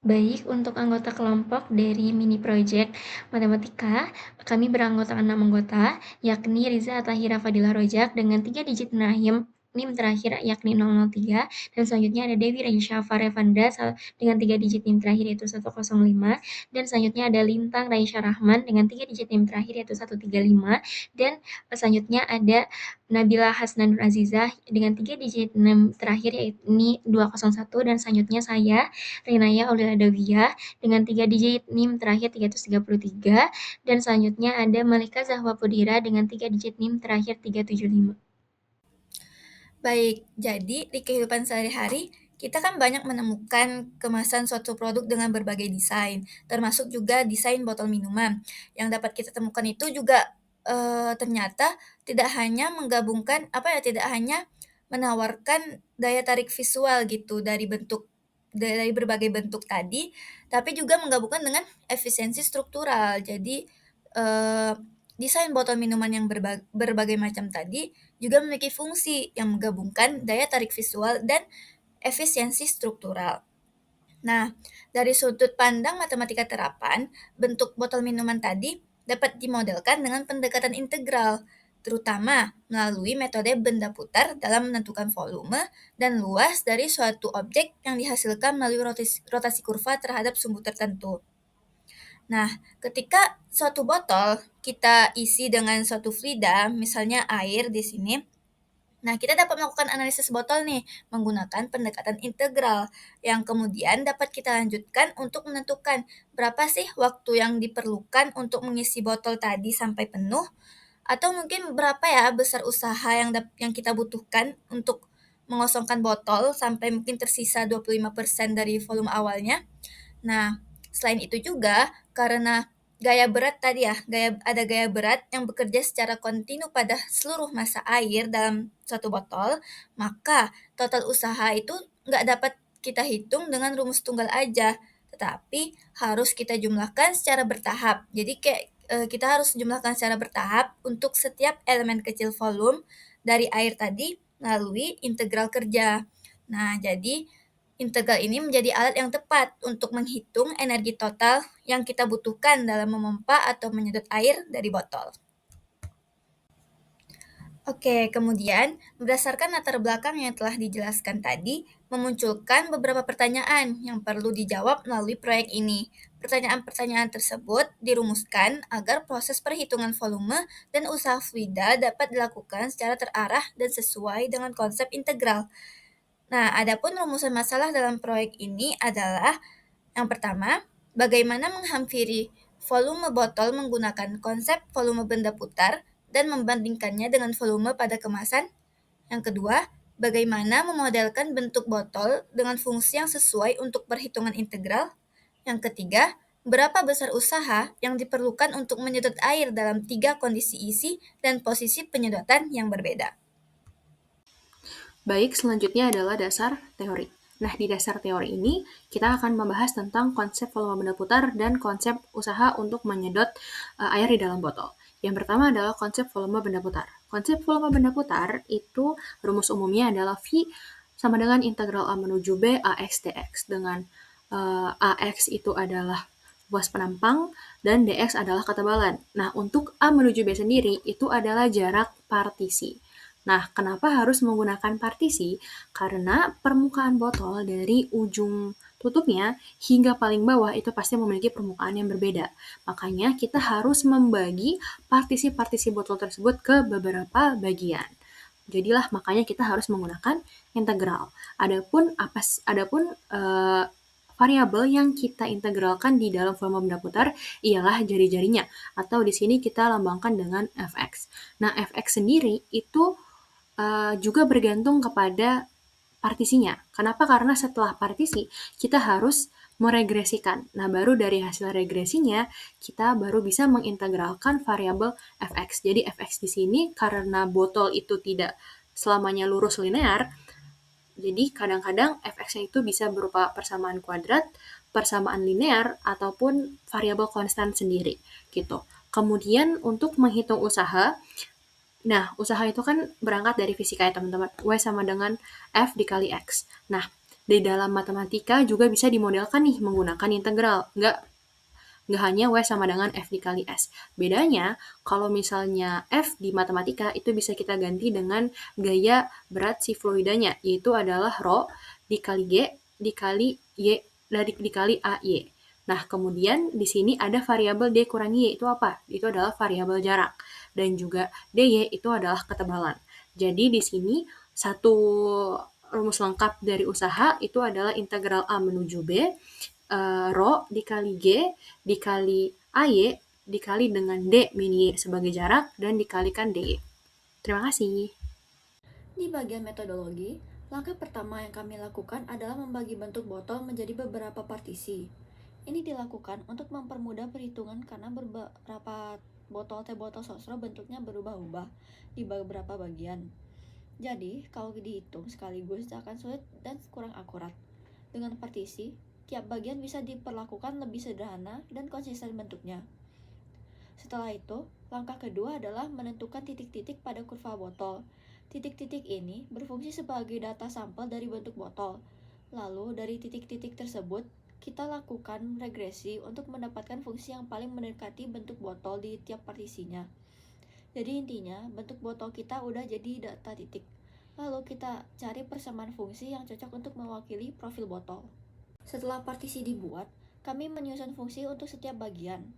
Baik, untuk anggota kelompok dari mini project matematika, kami beranggotakan 6 anggota, yakni Riza Atahira Fadila Rojak dengan 3 digit NIM terakhir yakni 003, dan selanjutnya ada Dewi Raisya Farevanda dengan 3 digit NIM terakhir yaitu 105, dan selanjutnya ada Lintang Raisya Rahman dengan 3 digit NIM terakhir yaitu 135, dan selanjutnya ada Nabila Hasnanur Azizah dengan 3 digit NIM terakhir yakni 201, dan selanjutnya saya Rinaya Auliadawiyah dengan 3 digit NIM terakhir 333, dan selanjutnya ada Malika Zahwa Pudira dengan 3 digit NIM terakhir 375. Baik, jadi di kehidupan sehari-hari kita kan banyak menemukan kemasan suatu produk dengan berbagai desain, termasuk juga desain botol minuman. Yang dapat kita temukan itu juga ternyata tidak hanya menggabungkan tidak hanya menawarkan daya tarik visual gitu dari berbagai bentuk tadi, tapi juga menggabungkan dengan efisiensi struktural. Jadi eh, desain botol minuman yang berbagai macam tadi juga memiliki fungsi yang menggabungkan daya tarik visual dan efisiensi struktural. Nah, dari sudut pandang matematika terapan, bentuk botol minuman tadi dapat dimodelkan dengan pendekatan integral, terutama melalui metode benda putar dalam menentukan volume dan luas dari suatu objek yang dihasilkan melalui rotasi kurva terhadap sumbu tertentu. Nah, ketika suatu botol kita isi dengan suatu fluida, misalnya air di sini, nah, kita dapat melakukan analisis botol nih menggunakan pendekatan integral yang kemudian dapat kita lanjutkan untuk menentukan berapa sih waktu yang diperlukan untuk mengisi botol tadi sampai penuh atau mungkin berapa ya besar usaha yang kita butuhkan untuk mengosongkan botol sampai mungkin tersisa 25% dari volume awalnya. Nah, selain itu juga karena gaya berat tadi ya, ada gaya berat yang bekerja secara kontinu pada seluruh massa air dalam satu botol, maka total usaha itu nggak dapat kita hitung dengan rumus tunggal aja, tetapi harus kita jumlahkan secara bertahap. Jadi kita harus jumlahkan secara bertahap untuk setiap elemen kecil volume dari air tadi melalui integral kerja. Nah, jadi integral ini menjadi alat yang tepat untuk menghitung energi total yang kita butuhkan dalam memompa atau menyedot air dari botol. Oke, kemudian berdasarkan latar belakang yang telah dijelaskan tadi, memunculkan beberapa pertanyaan yang perlu dijawab melalui proyek ini. Pertanyaan-pertanyaan tersebut dirumuskan agar proses perhitungan volume dan usaha fluida dapat dilakukan secara terarah dan sesuai dengan konsep integral. Nah, adapun rumusan masalah dalam proyek ini adalah yang pertama, bagaimana menghampiri volume botol menggunakan konsep volume benda putar dan membandingkannya dengan volume pada kemasan. Yang kedua, bagaimana memodelkan bentuk botol dengan fungsi yang sesuai untuk perhitungan integral. Yang ketiga, berapa besar usaha yang diperlukan untuk menyedot air dalam 3 kondisi isi dan posisi penyedotan yang berbeda. Baik, selanjutnya adalah dasar teori. Nah, di dasar teori ini, kita akan membahas tentang konsep volume benda putar dan konsep usaha untuk menyedot air di dalam botol. Yang pertama adalah konsep volume benda putar. Konsep volume benda putar itu rumus umumnya adalah V sama dengan integral A menuju B AX dx, dengan AX itu adalah luas penampang dan dx adalah ketebalan. Nah, untuk A menuju B sendiri itu adalah jarak partisi. Nah, kenapa harus menggunakan partisi? Karena permukaan botol dari ujung tutupnya hingga paling bawah itu pasti memiliki permukaan yang berbeda. Makanya kita harus membagi partisi-partisi botol tersebut ke beberapa bagian. Jadilah makanya kita harus menggunakan integral. Adapun variabel yang kita integralkan di dalam volume benda putar ialah jari-jarinya, atau di sini kita lambangkan dengan fx. Nah, fx sendiri itu juga bergantung kepada partisinya. Kenapa? Karena setelah partisi, kita harus meregresikan. Nah, baru dari hasil regresinya, kita baru bisa mengintegralkan variabel fx. Jadi, fx di sini karena botol itu tidak selamanya lurus linear, jadi kadang-kadang fx-nya itu bisa berupa persamaan kuadrat, persamaan linear, ataupun variabel konstan sendiri, gitu. Kemudian untuk menghitung usaha, nah, usaha itu kan berangkat dari fisika ya teman-teman. W sama dengan F dikali X. Nah, Di dalam matematika juga bisa dimodelkan nih menggunakan integral, nggak hanya W sama dengan F dikali S. Bedanya, kalau misalnya F di matematika itu bisa kita ganti dengan gaya berat si fluidanya, yaitu adalah Rho dikali G dikali Y dikali AY. Nah, kemudian di sini ada variabel D kurang Y, itu apa? Itu adalah variabel jarak. Dan juga DY itu adalah ketebalan. Jadi di sini satu rumus lengkap dari usaha itu adalah integral A menuju B, Rho dikali G dikali AY dikali dengan D min Y sebagai jarak dan dikalikan DY. Terima kasih. Di bagian metodologi, langkah pertama yang kami lakukan adalah membagi bentuk botol menjadi beberapa partisi. Ini dilakukan untuk mempermudah perhitungan karena beberapa botol teh botol sosro bentuknya berubah-ubah di beberapa bagian. Jadi, kalau dihitung sekaligus akan sulit dan kurang akurat. Dengan partisi, tiap bagian bisa diperlakukan lebih sederhana dan konsisten bentuknya. Setelah itu, langkah kedua adalah menentukan titik-titik pada kurva botol. Titik-titik ini berfungsi sebagai data sampel dari bentuk botol. Lalu, dari titik-titik tersebut, kita lakukan regresi untuk mendapatkan fungsi yang paling mendekati bentuk botol di tiap partisinya. Jadi intinya, bentuk botol kita udah jadi data titik. Lalu kita cari persamaan fungsi yang cocok untuk mewakili profil botol. Setelah partisi dibuat, kami menyusun fungsi untuk setiap bagian.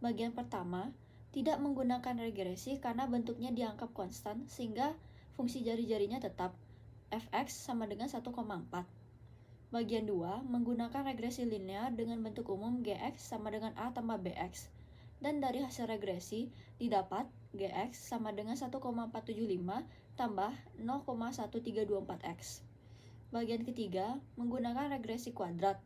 Bagian pertama, tidak menggunakan regresi karena bentuknya dianggap konstan sehingga fungsi jari-jarinya tetap fx sama dengan 1,4. Bagian 2, menggunakan regresi linear dengan bentuk umum gx sama dengan a tambah bx. Dan dari hasil regresi, didapat gx sama dengan 1,475 tambah 0,1324x. Bagian ketiga, menggunakan regresi kuadrat.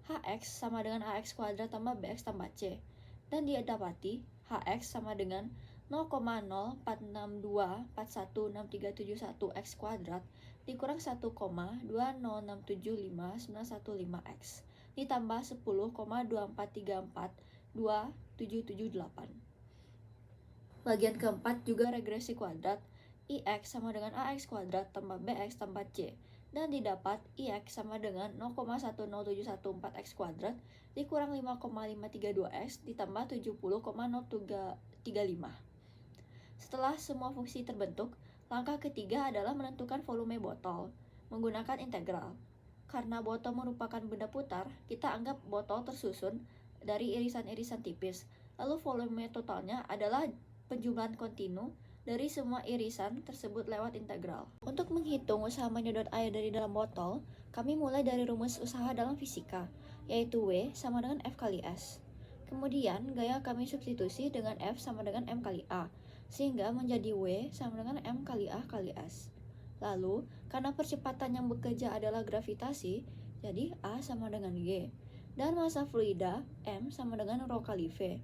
Hx sama dengan ax kuadrat tambah bx tambah c. Dan didapati hx sama dengan 0,0462416371 x kuadrat dikurang 1,206759115x ditambah 10,24342778. Bagian keempat juga regresi kuadrat. Ix sama dengan ax kuadrat tambah bx tambah c. Dan didapat Ix sama dengan 0,10714x kuadrat dikurang 5,532x ditambah 70,0335. Setelah semua fungsi terbentuk, langkah ketiga adalah menentukan volume botol menggunakan integral. Karena botol merupakan benda putar, kita anggap botol tersusun dari irisan-irisan tipis. Lalu volume totalnya adalah penjumlahan kontinu dari semua irisan tersebut lewat integral. Untuk menghitung usaha menyedot air dari dalam botol, kami mulai dari rumus usaha dalam fisika, yaitu W sama dengan F kali S. Kemudian, gaya kami substitusi dengan F sama dengan M kali A, sehingga menjadi W sama dengan M kali A kali S. Lalu, karena percepatan yang bekerja adalah gravitasi, jadi A sama dengan G. Dan massa fluida, M sama dengan Rho kali V.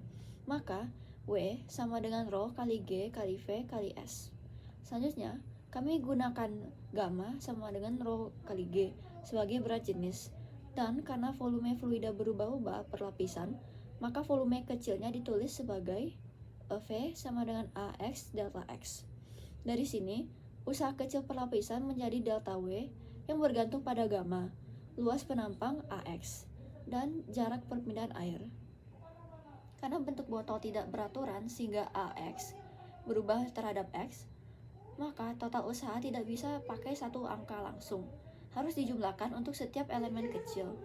Maka, W sama dengan Rho kali G kali V kali S. Selanjutnya, kami gunakan gamma sama dengan Rho kali G sebagai berat jenis. Dan karena volume fluida berubah-ubah per lapisan, maka volume kecilnya ditulis sebagai V sama dengan AX delta X. Dari sini, usaha kecil per lapisan menjadi delta W yang bergantung pada gamma, luas penampang AX, dan jarak perpindahan air. Karena bentuk botol tidak beraturan sehingga AX berubah terhadap X, maka total usaha tidak bisa pakai satu angka langsung, harus dijumlahkan untuk setiap elemen kecil.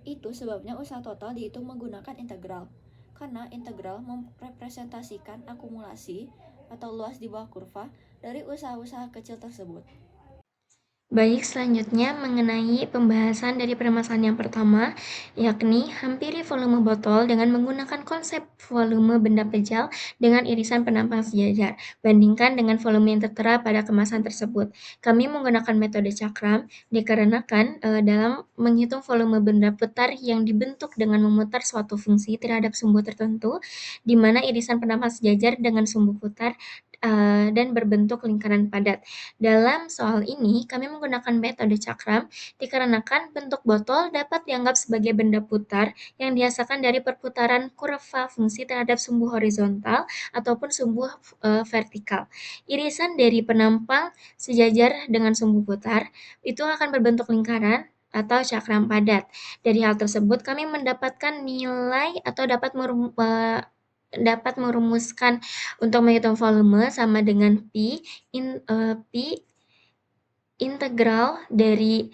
Itu sebabnya usaha total dihitung menggunakan integral, karena integral merepresentasikan akumulasi atau luas di bawah kurva dari usaha-usaha kecil tersebut. Baik, selanjutnya mengenai pembahasan dari permasalahan yang pertama, yakni hampiri volume botol dengan menggunakan konsep volume benda pejal dengan irisan penampang sejajar, bandingkan dengan volume yang tertera pada kemasan tersebut. Kami menggunakan metode cakram dikarenakan dalam menghitung volume benda putar yang dibentuk dengan memutar suatu fungsi terhadap sumbu tertentu, di mana irisan penampang sejajar dengan sumbu putar dan berbentuk lingkaran padat. Dalam soal ini, kami menggunakan metode cakram dikarenakan bentuk botol dapat dianggap sebagai benda putar yang dihasilkan dari perputaran kurva fungsi terhadap sumbu horizontal ataupun sumbu vertikal. Irisan dari penampang sejajar dengan sumbu putar itu akan berbentuk lingkaran atau cakram padat. Dari hal tersebut kami mendapatkan nilai atau dapat merumuskan untuk menghitung volume sama dengan P integral dari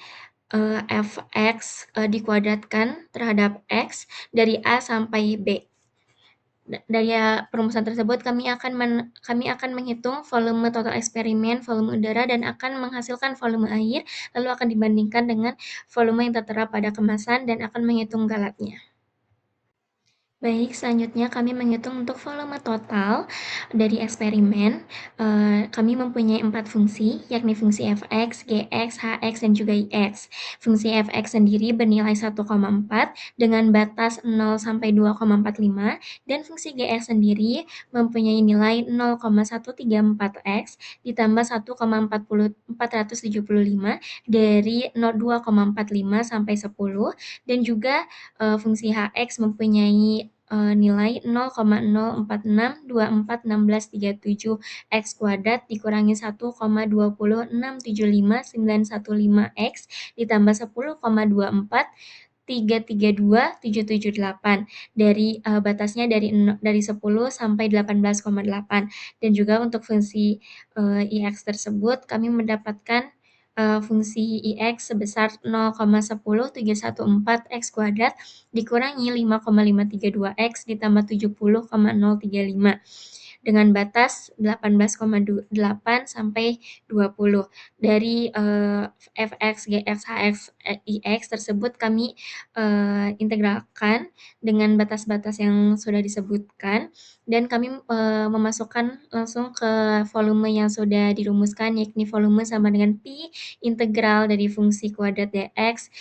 fx dikuadratkan terhadap x dari A sampai B. Dari perumusan tersebut kami akan menghitung volume total eksperimen, volume udara, dan akan menghasilkan volume air, lalu akan dibandingkan dengan volume yang tertera pada kemasan dan akan menghitung galatnya. Baik, selanjutnya kami menghitung untuk volume total dari eksperimen. Kami mempunyai 4 fungsi, yakni fungsi fx, gx, hx, dan juga ix. Fungsi fx sendiri bernilai 1,4 dengan batas 0 sampai 2,45, dan fungsi gx sendiri mempunyai nilai 0,134x ditambah 1,475 dari 2,45 sampai 10, dan juga fungsi hx mempunyai nilai 0,04624637 x kuadrat dikurangi 1,20675,915 x ditambah 10,24,332,778 dari batasnya dari 10 sampai 18,8. Dan juga untuk fungsi ix tersebut kami mendapatkan fungsi ix sebesar 0,10714 x kuadrat dikurangi 5,532x ditambah 70,035 dengan batas 18,8 sampai 20. Dari fx, gx, hx, ix tersebut kami integralkan dengan batas-batas yang sudah disebutkan, dan kami memasukkan langsung ke volume yang sudah dirumuskan, yakni volume sama dengan Pi integral dari fungsi kuadrat dx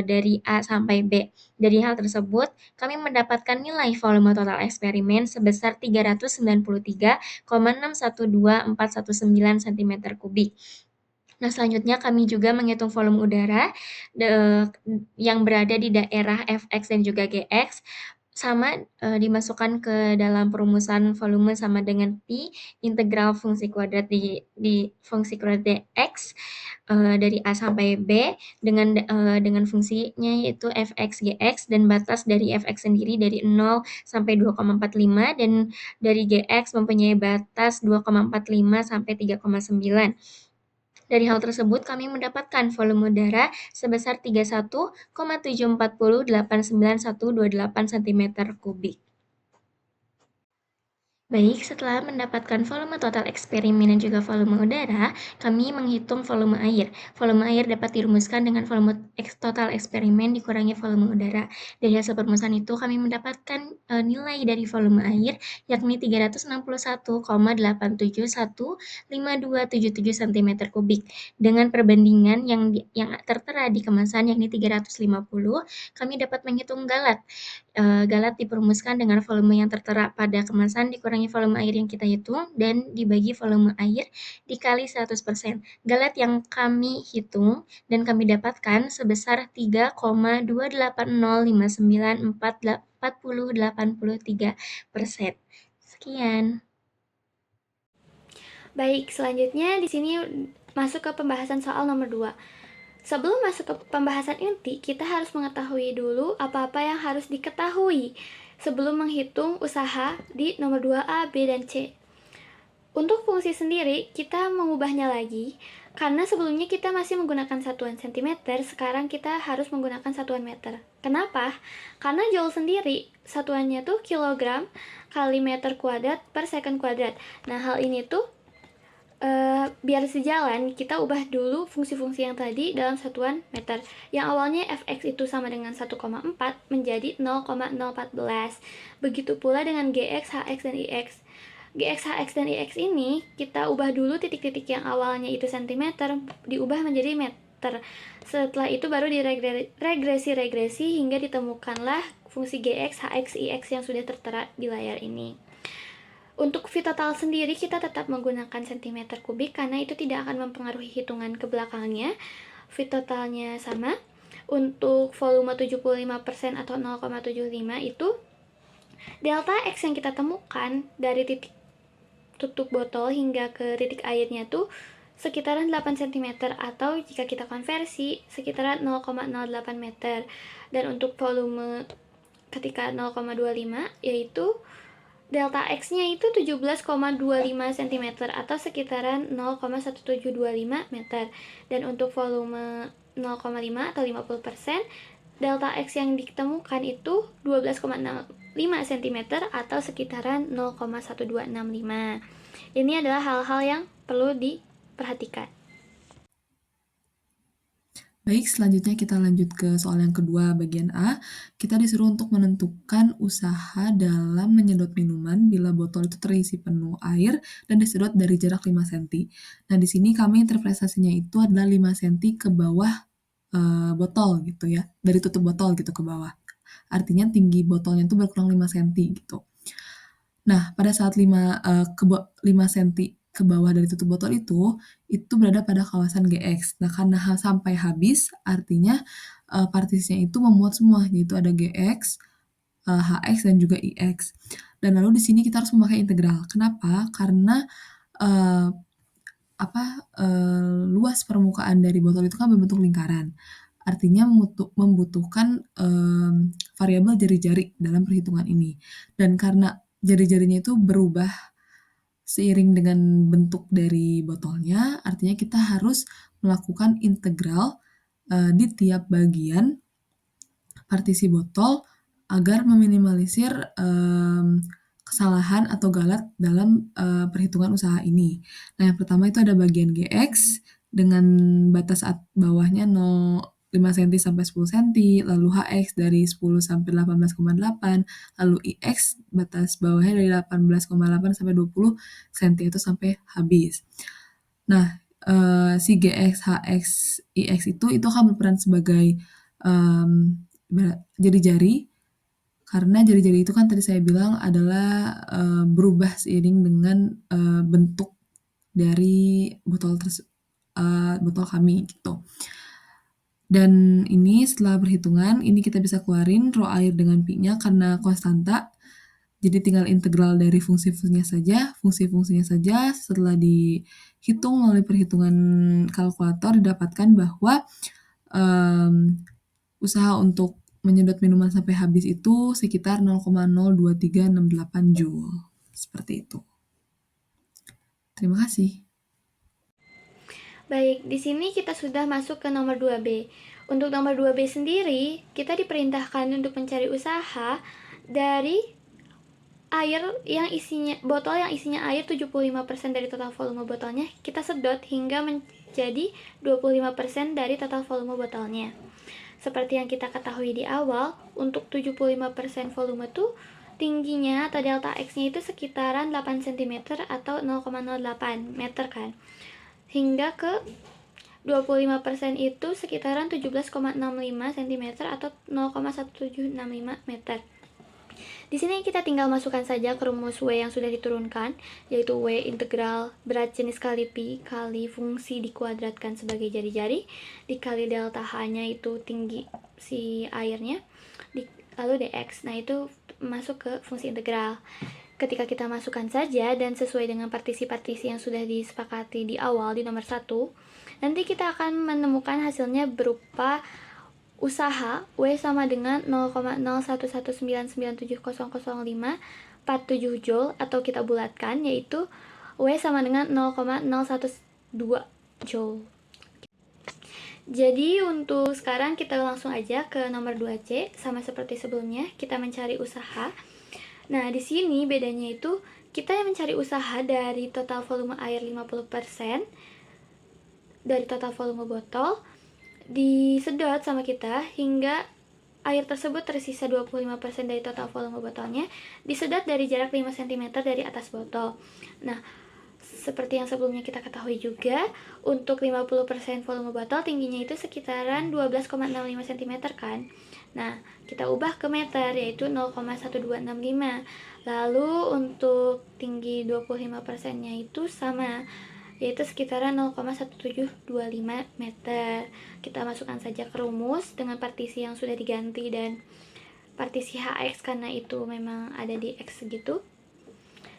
dari A sampai B. Dari hal tersebut, kami mendapatkan nilai volume total eksperimen sebesar 393,612419 cm3. Nah, selanjutnya kami juga menghitung volume udara yang berada di daerah fx dan juga gx, sama dimasukkan ke dalam perumusan volume sama dengan Pi integral fungsi kuadrat di fungsi kuadrat dx dari A sampai B dengan fungsinya yaitu fx gx, dan batas dari fx sendiri dari 0 sampai 2,45, dan dari gx mempunyai batas 2,45 sampai 3,9. Dari hal tersebut kami mendapatkan volume udara sebesar 31,74089,128 cm3. Baik, setelah mendapatkan volume total eksperimen dan juga volume udara, kami menghitung volume air. Volume air dapat dirumuskan dengan volume total eksperimen dikurangi volume udara. Dari hasil perumusan itu, kami mendapatkan nilai dari volume air, yakni 361,8715277 cm3. Dengan perbandingan yang tertera di kemasan, yakni 350, kami dapat menghitung galat. Galat diperumuskan dengan volume yang tertera pada kemasan dikurangi volume air yang kita hitung dan dibagi volume air dikali 100%. Galat yang kami hitung dan kami dapatkan sebesar 3,280594083%. Sekian. Baik, selanjutnya di sini masuk ke pembahasan soal nomor 2. Sebelum masuk ke pembahasan inti, kita harus mengetahui dulu apa-apa yang harus diketahui sebelum menghitung usaha di nomor 2A, B, dan C. Untuk fungsi sendiri, kita mengubahnya lagi, karena sebelumnya kita masih menggunakan satuan cm, sekarang kita harus menggunakan satuan meter. Kenapa? Karena joule sendiri, satuannya tuh kilogram kali meter kuadrat per second kuadrat. Nah, hal ini tuh biar sejalan, kita ubah dulu fungsi-fungsi yang tadi dalam satuan meter. Yang awalnya fx itu sama dengan 1,4 menjadi 0,014. Begitu pula dengan gx, hx, dan ix. Gx, hx, dan ix ini kita ubah dulu titik-titik yang awalnya itu cm, diubah menjadi meter. Setelah itu baru diregresi hingga ditemukanlah fungsi gx, hx, ix yang sudah tertera di layar ini. Untuk V total sendiri kita tetap menggunakan cm kubik karena itu tidak akan mempengaruhi hitungan ke belakangnya. V totalnya sama. Untuk volume 75% atau 0,75 itu delta X yang kita temukan dari titik tutup botol hingga ke titik airnya tuh sekitaran 8 cm atau jika kita konversi sekitaran 0,08 meter. Dan untuk volume ketika 0,25 yaitu delta X-nya itu 17,25 cm atau sekitaran 0,1725 meter. Dan untuk volume 0,5 atau 50%, delta X yang ditemukan itu 12,5 cm atau sekitaran 0,1265. Ini adalah hal-hal yang perlu diperhatikan. Baik, selanjutnya kita lanjut ke soal yang kedua bagian A. Kita disuruh untuk menentukan usaha dalam menyedot minuman bila botol itu terisi penuh air dan disedot dari jarak 5 cm. Nah, di sini kami interpretasinya itu adalah 5 cm ke bawah botol gitu ya, dari tutup botol gitu ke bawah. Artinya tinggi botolnya itu berkurang 5 cm gitu. Nah, pada saat 5 cm ke bawah dari tutup botol itu berada pada kawasan GX. Nah, karena sampai habis, artinya partisinya itu memuat semua, yaitu ada GX, HX, dan juga IX. Dan lalu di sini kita harus memakai integral. Kenapa? Karena luas permukaan dari botol itu kan berbentuk lingkaran. Artinya membutuhkan variabel jari-jari dalam perhitungan ini. Dan karena jari-jarinya itu berubah seiring dengan bentuk dari botolnya, artinya kita harus melakukan integral di tiap bagian partisi botol agar meminimalisir kesalahan atau galat dalam perhitungan usaha ini. Nah, yang pertama itu ada bagian GX dengan batas bawahnya 5 cm sampai 10 cm, lalu HX dari 10 sampai 18,8, lalu IX batas bawahnya dari 18,8 sampai 20 cm itu sampai habis. Nah, si GX, HX, IX itu akan berperan sebagai jari-jari, karena jari-jari itu kan tadi saya bilang adalah berubah seiring dengan bentuk dari botol kami gitu. Dan ini setelah perhitungan, ini kita bisa keluarin rho air dengan pi-nya karena konstanta. Jadi tinggal integral dari fungsi-fungsinya saja. Setelah dihitung melalui perhitungan kalkulator, didapatkan bahwa usaha untuk menyedot minuman sampai habis itu sekitar 0,02368 Joule. Seperti itu. Terima kasih. Baik, di sini kita sudah masuk ke nomor 2B. Untuk nomor 2B sendiri, kita diperintahkan untuk mencari usaha dari botol yang isinya air 75% dari total volume botolnya, kita sedot hingga menjadi 25% dari total volume botolnya. Seperti yang kita ketahui di awal, untuk 75% volume tuh tingginya atau delta X-nya itu sekitaran 8 cm atau 0,08 meter kan. Hingga ke 25% itu sekitaran 17,65 cm atau 0,1765 meter. Di sini kita tinggal masukkan saja ke rumus W yang sudah diturunkan, yaitu W integral berat jenis kali pi kali fungsi dikuadratkan sebagai jari-jari dikali delta H-nya itu tinggi si airnya, lalu dx. Nah, itu masuk ke fungsi integral. Ketika kita masukkan saja dan sesuai dengan partisi-partisi yang sudah disepakati di awal di nomor 1, nanti kita akan menemukan hasilnya berupa usaha W sama dengan 0,011997,00547 Joule atau kita bulatkan, yaitu W sama dengan 0,012 Joule. Jadi untuk sekarang kita langsung aja ke nomor 2C. Sama seperti sebelumnya, kita mencari usaha. Nah, di sini bedanya itu kita yang mencari usaha dari total volume air 50% dari total volume botol disedot sama kita hingga air tersebut tersisa 25% dari total volume botolnya, disedot dari jarak 5 cm dari atas botol. Nah, seperti yang sebelumnya kita ketahui juga, untuk 50% volume botol tingginya itu sekitaran 12,65 cm kan. Nah, kita ubah ke meter, yaitu 0,1265. Lalu untuk tinggi 25%-nya itu sama, yaitu sekitaran 0,1725 meter. Kita masukkan saja ke rumus dengan partisi yang sudah diganti dan partisi HX karena itu memang ada di X gitu.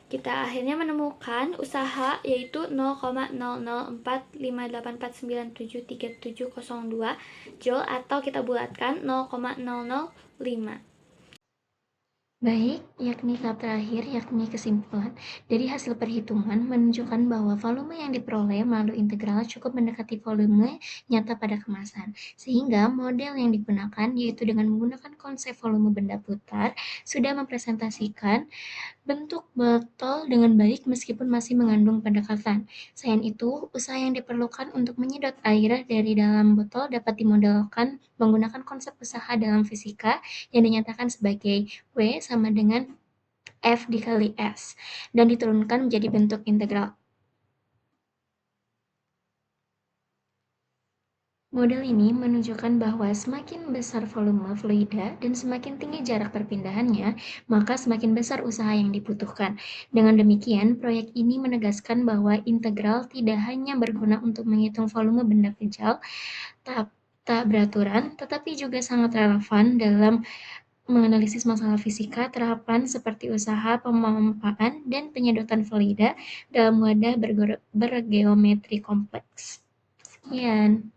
Kita akhirnya menemukan usaha yaitu 0,004584973702 joule atau kita bulatkan 0,005. Baik, yakni tahap terakhir, yakni kesimpulan. Dari hasil perhitungan menunjukkan bahwa volume yang diperoleh melalui integral cukup mendekati volume nyata pada kemasan. Sehingga model yang digunakan, yaitu dengan menggunakan konsep volume benda putar, sudah mempresentasikan bentuk botol dengan baik meskipun masih mengandung pendekatan. Selain itu, usaha yang diperlukan untuk menyedot air dari dalam botol dapat dimodelkan menggunakan konsep usaha dalam fisika yang dinyatakan sebagai W sama dengan F dikali S dan diturunkan menjadi bentuk integral. Model ini menunjukkan bahwa semakin besar volume fluida dan semakin tinggi jarak perpindahannya, maka semakin besar usaha yang dibutuhkan. Dengan demikian, proyek ini menegaskan bahwa integral tidak hanya berguna untuk menghitung volume benda kecil tak beraturan, tetapi juga sangat relevan dalam menganalisis masalah fisika terapan seperti usaha pemompaan dan penyedotan fluida dalam wadah bergeometri kompleks. Sekian.